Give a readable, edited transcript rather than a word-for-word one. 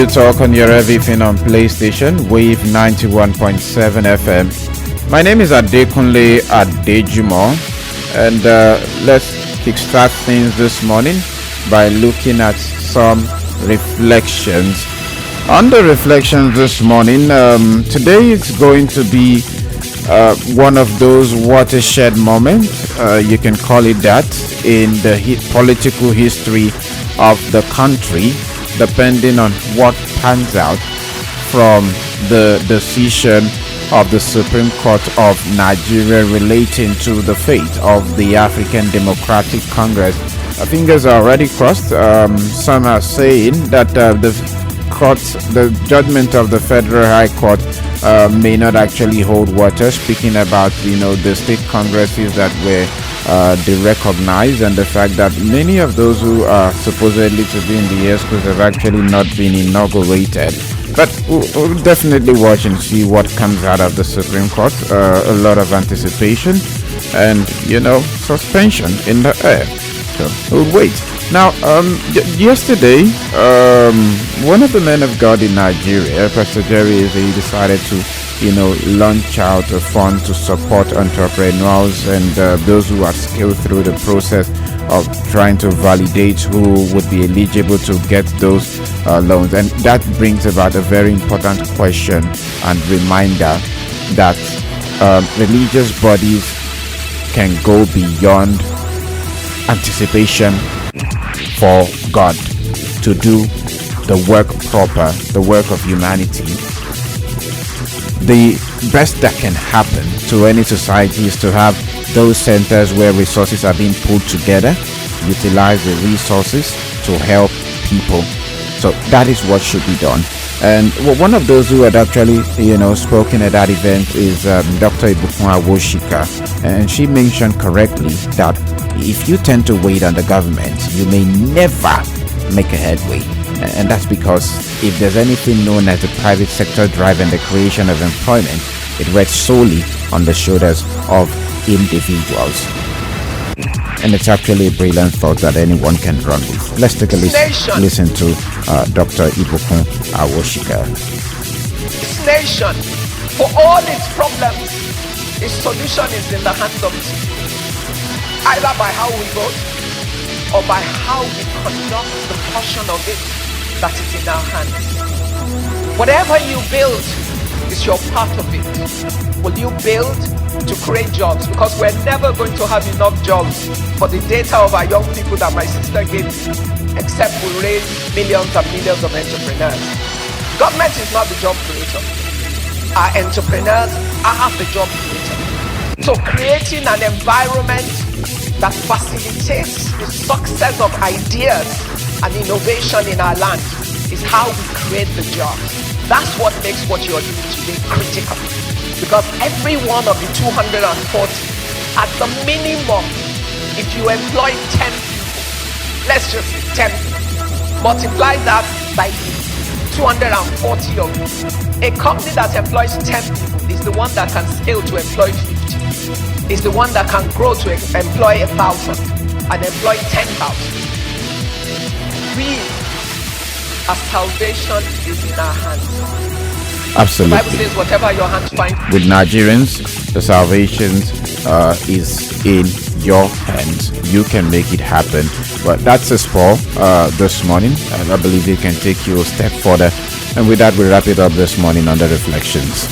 You talk on your everything on PlayStation, Wave 91.7 FM. My name is Adekunle Adejumo, and let's kickstart things this morning by looking at some reflections. On the reflections this morning, today it's going to be one of those watershed moments, you can call it that, in the political history of the country, depending on what pans out from the decision of the Supreme Court of Nigeria relating to the fate of the African Democratic Congress. Fingers are already crossed. Some are saying that the judgment of the Federal High Court may not actually hold water, speaking about the state congresses that were derecognized, and the fact that many of those who are supposedly to be in the schools have actually not been inaugurated. But we'll definitely watch and see what comes out of the Supreme Court. A lot of anticipation and suspension in the air. So we'll wait. Now, yesterday, one of the men of God in Nigeria, Pastor Jerry, he decided to launch out a fund to support entrepreneurs and those who are scaled through the process of trying to validate who would be eligible to get those loans. And that brings about a very important question and reminder that religious bodies can go beyond anticipation for God to do the work proper, the work of humanity. The best that can happen to any society is to have those centers where resources are being pulled together, utilize the resources to help people. So that is what should be done. And one of those who had actually, spoken at that event is Dr. Adekunle Adejumo, and she mentioned correctly that if you tend to wait on the government, you may never make a headway. And that's because if there's anything known as the private sector drive and the creation of employment, it rests solely on the shoulders of individuals. And it's actually a brilliant thought that anyone can run with. Let's take a listen to Dr. Adekunle Adejumo. This nation, for all its problems, its solution is in the hands of its people. Either by how we vote or by how we conduct the portion of it that is in our hands. Whatever you build is your part of it. Will you build to create jobs? Because we're never going to have enough jobs for the data of our young people that my sister gave me, except we raise millions and millions of entrepreneurs. Government is not the job creator. Our entrepreneurs are the job creator. So creating an environment that facilitates the success of ideas and innovation in our land is how we create the jobs. That's what makes what you're doing today critical. Because every one of the 240, at the minimum, if you employ 10 people, let's just say 10 people, multiply that by 240 of you. A company that employs 10 people is the one that can scale to employ 50. Is the one that can grow to employ 1,000 and employ 10,000. Our salvation is in our hands. Absolutely. The Bible says, whatever your hands find. With Nigerians, the salvation is in your hands. You can make it happen. But that's a spoil this morning, and I believe it can take you a step further. And with that, we wrap it up this morning on the reflections.